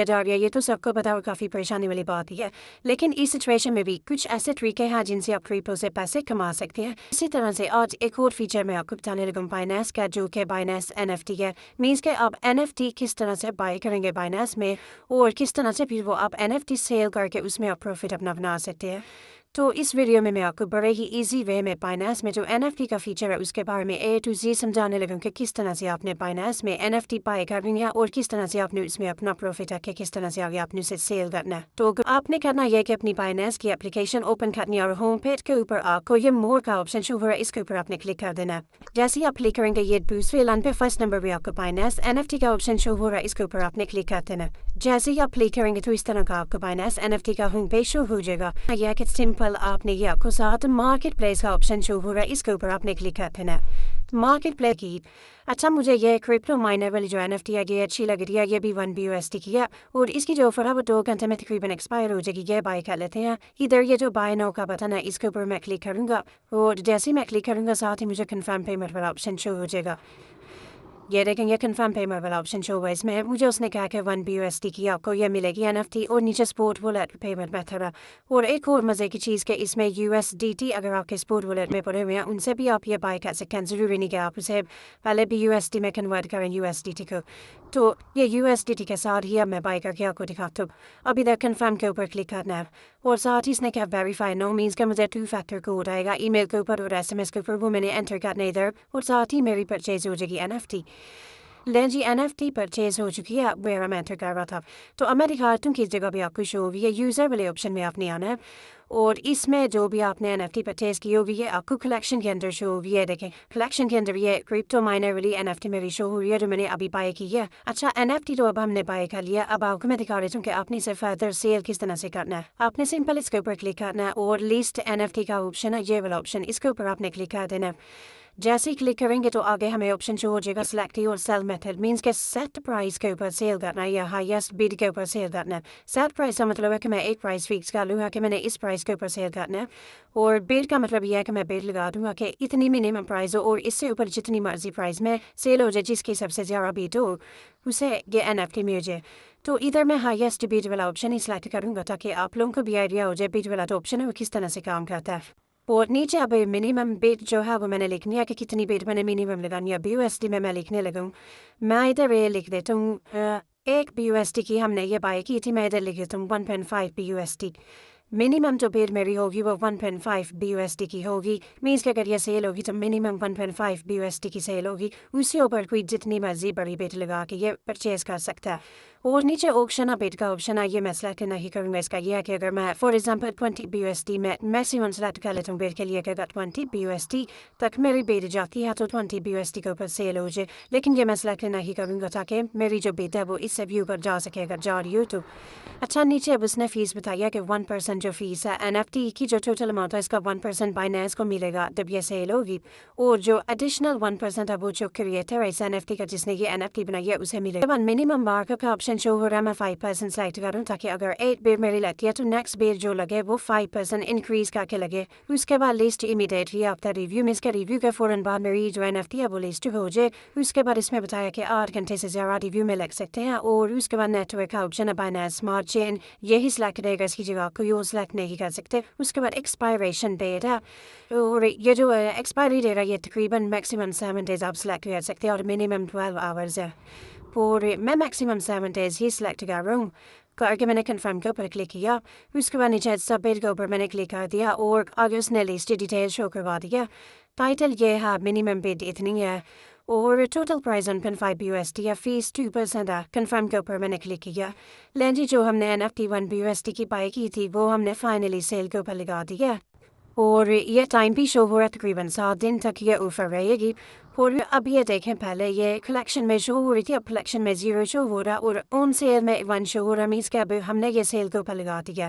جا رہی ہے، یہ تو سب کو پتا اور کافی پریشانی والی بات ہی ہے، لیکن اس سچویشن میں بھی کچھ ایسے طریقے ہیں جن سے آپ کریپٹو سے پیسے کما سکتے ہیں۔ اسی طرح سے آج ایک اور فیچر میں آپ کو بتانے لگوں بائنانس کا، جو کہ بائنانس NFT ہے۔ مینس کہ آپ NFT کس طرح سے بائی کریں گے بائنانس میں، اور کس طرح سے پھر وہ آپ NFT سیل کر کے اس میں آپ پروفٹ اپنا بنا سکتے ہیں۔ تو اس ویڈیو میں آپ کو بڑے ہی ایزی وے میں بائنانس میں جو NFT کا فیچر ہے اس کے بارے میں A to Z سمجھانے لگوں کہ کس طرح سے آپ نے بائنانس میں NFT بائی کرنی ہے اور کس طرح سے آپ نے اس میں اپنا پروفٹ ہے کہ کس طرح سے آگے آپ نے اسے سیل کرنا ہے۔ تو آپ نے کرنا یہ کہ اپنی بائنانس کی اپلیکیشن اوپن کرنی ہے اور ہوم پیج کے اوپر آپ کو یہ مور کا آپشن شو ہو رہا ہے، اس کے اوپر آپ نے کلک کر دینا ہے۔ جیسے ہی آپ کلک کریں گے یہ دوسرے لائن پہ فرسٹ نمبر پہ آپ کو بائنانس NFT کا آپشن شو ہو رہا ہے، اس کے اوپر آپ نے کلک کر دینا ہے۔ جیسے ہی آپ کلک کریں گے تو اس طرح کا آپ کو بائنانس NFT کا ہوم پیج شو ہو جائے گا۔ یہ کہ سمپل آپ نے یہ آپ کو ساتھ مارکیٹ پلیس کا آپشن شو ہو رہا ہے، اس کے اوپر آپ نے کلک کر دینا ہے۔ مارکیٹ پلیس کی اچھا مجھے یہ کریپٹو مائنر والی جو NFT ہے یہ اچھی لگ رہی ہے، یہ بھی 1 BUSD کی ہے اور اس کی جو آفر ہے وہ 2 گھنٹے میں تقریباً ایکسپائر ہو جائے گی۔ یہ بائی کر لیتے ہیں، ادھر یہ جو بائی نو کا بٹن ہے اس کے اوپر میں کلک کروں گا اور جیسے ہی میں کلک کروں گا ساتھ ہی مجھے کنفرم پیمنٹ والا آپشن شو ہو جائے گا۔ یہ دیکھیں یہ کنفرم پیمنٹ والا آپشن شو ہوا ہے، اس میں مجھے اس نے کہا کہ 1 BUSD کی آپ کو یہ ملے گی NFT اور نیچے سپورٹ والیٹ پیمنٹ میتھڈ ہے۔ اور ایک اور مزے کی چیز کہ اس میں USDT اگر آپ کے سپورٹ والیٹ میں پڑے ہوئے ہیں ان سے بھی آپ یہ بائی کر سکتے ہیں، ضروری نہیں کہ آپ اسے پہلے بھی USD میں کنورٹ کریں USDT کو۔ تو یہ USDT کے ساتھ ہی اب میں بائی کر کے آپ کو دکھاتا ہوں۔ ابھی ادھر کنفرم کے اوپر کلک کرنا ہے اور ساتھ ہی اس نے کہا ویریفائی نو، مینس کہ مجھے 2 فیکٹر کوڈ آئے گا ای میل کے اوپر اور SMS کے اوپر، وہ میں نے انٹر کرنا ادھر اور ساتھ ہی میری پرچیز ہو جائے گی NFT۔ لیں جی NFT پرچیز ہو چکی ہے، میرا میں انٹر کر رہا تھا تو اب میں دکھاتا ہوں کہ اس جگہ بھی آپ کو شو ہوگی ہے یوزر والے آپشن میں آپ نے آنا ہے اور اس میں جو بھی آپ نے NFT پرچیز کی ہوگی ہے آپ کو کلیکشن کے اندر شو ہوگی ہے۔ دیکھیں کلیکشن کے اندر یہ کریپٹو مائنر والی NFT میری شو ہو رہی ہے جو میں نے ابھی بائی کی ہے۔ اچھا NFT تو اب ہم نے بائی کر لیا، اب آپ کو میں دکھا رہی ہوں کہ آپ نے اسے فردر سیل کس طرح سے کرنا ہے۔ آپ نے سمپل اس کے اوپر کلک کرنا ہے اور لیسٹ NFT کا آپشن ہے یہ والا آپشن، اس کے اوپر آپ نے کلک کر دینا ہے۔ جیسے ہی کلک کریں گے تو آگے ہمیں آپشن شو ہو جائے گا سلیکٹ اور سیل میتھڈ، مینس کہ سیٹ پرائز کے اوپر سیل کرنا ہے یا ہائیسٹ بڈ کے اوپر سیل کرنا ہے۔ سیٹ پرائز کا مطلب ہے کہ میں ایک پرائز فکس کر لوں گا کہ میں نے اس پرائز کے اوپر سیل کرنا ہے، اور بڈ کا مطلب یہ ہے کہ میں بڈ لگا دوں گا کہ اتنی منیمم پرائز ہو اور اس سے اوپر جتنی مرضی پرائز میں سیل ہو جائے، جس کی سب سے زیادہ بڈ ہو اسے یہ NFT مل جائے۔ تو ادھر میں ہائیسٹ بڈ والا آپشن ہی سلیکٹ کروں گا تاکہ آپ لوگوں کو بھی آئیڈیا ہو جائے بڈ والا تو آپشن ہے وہ کس طرح سے کام کرتا ہے۔ اور نیچے اب منیمم بڈ جو ہے وہ میں نے لکھنی ہے کہ کتنی بڈ میں نے منیمم لگانی ہے BUSD میں لکھنے لگا ہوں۔ میں ادھر یہ لکھ دیتا ہوں 1 BUSD کی ہم نے یہ بائی کی تھی، میں ادھر لکھ دیتا ہوں 1.5 BUSD۔ منیمم جو بڈ میری ہوگی وہ 1.5 BUSD کی ہوگی، مینس کہ اگر یہ سیل ہوگی تو منیمم 1.5 BUSD کی سیل ہوگی، اس سے اوپر کوئی جتنی مرضی بڑی بڈ لگا کے یہ پرچیز کر سکتا ہے۔ اور نیچے آپشن ہے بڈ کا آپشن ہے، یہ میں سلیکٹ نہیں کروں گا، اس کا یہ ہے کہ اگر میں فار ایگزامپل 20 BUSD میں میکسیمم سلیکٹ کر لیتا ہوں بڈ کے لیے کہ اگر 20 BUSD تک میری بڈ جاتی ہے تو 20 BUSD کے اوپر سیل ہو جائے، لیکن یہ میں سلیکٹ نہیں کروں گا تاکہ میری جو بڈ ہے وہ اس سے ویو کر جا سکے اگر جا رہی ہو تو۔ اچھا نیچے اب اس نے فیس بتایا کہ 1% جو فیس ہے NFT کی جو ٹوٹل اماؤنٹ ہے اس کا 1% بائنانس کو ملے گا جب یہ سیل ہوگی، اور جو ایڈیشنل 1% ہے وہ جو کریٹر ہے اس NFT کا جس نے یہ NFT بنائی ہے اسے ملے گا۔ منیمم مارک کا آپشن شو ہو رہا ہے، میں 5% سلیکٹ کروں تاکہ اگر 8 بیر میری لگتی ہے تو نیکسٹ بیر جو لگے وہ 5% انکریز کر کے لگے۔ اس کے بعد لسٹ امیڈیٹلی آفٹر ریویو، میں اس کے ریویو کے فوراً بعد میری جو NFT ہے وہ لسٹ ہو جائے۔ اس کے بعد اس میں بتایا کہ 8 گھنٹے سے زیادہ ریویو میں لگ سکتے ہیں، اور اس کے بعد نیٹ ورک کا آپشن ہے بائنانس اسمارٹ چین، یہی سلیکٹ کرے گا، اس کی جگہ کوئی اور سلیکٹ نہیں کر سکتے۔ اس کے بعد ایکسپائریشن ڈیٹ ہے، اور یہ جو ایکسپائری ڈیٹ ہے یہ تقریباً میکسیمم 7 ڈیز آپ سلیکٹ کر سکتے ہیں اور منیمم 12 آورز ہے، اور میں میکسیمم 7 ڈیز ہی سلیکٹ کر رہا ہوں کر کے میں نے کنفرم کے اوپر کلک کیا۔ اس کے بعد نیچے سبمٹ کے اوپر میں نے کلک کر دیا اور آگے اس نے لسٹ ڈیٹیل شو کروا دیا۔ ٹائٹل یہ ہے منیمم بڈ اتنی ہے اور ٹوٹل پرائز 1.5 BUSD ہے، فیس 2% ہے۔ کنفرم کے اوپر میں نے کلک کیا۔ لیں جی جو ہم نے NFT 1 BUSD کی بائی کی تھی وہ ہم نے فائنلی سیل کے اوپر لگا دی ہے، اور یہ ٹائم بھی شو ہو رہا ہے تقریباً 7 دن تک یہ آفر رہے گی۔ اور اب یہ دیکھیں پہلے یہ کلیکشن میں شو ہو رہی تھی، اب کلیکشن میں 0 شو ہو رہا ہے اور آن سیل میں 1 شو ہو رہا ہے، مینس کہ اب ہم نے یہ سیل کے اوپر لگا دیا۔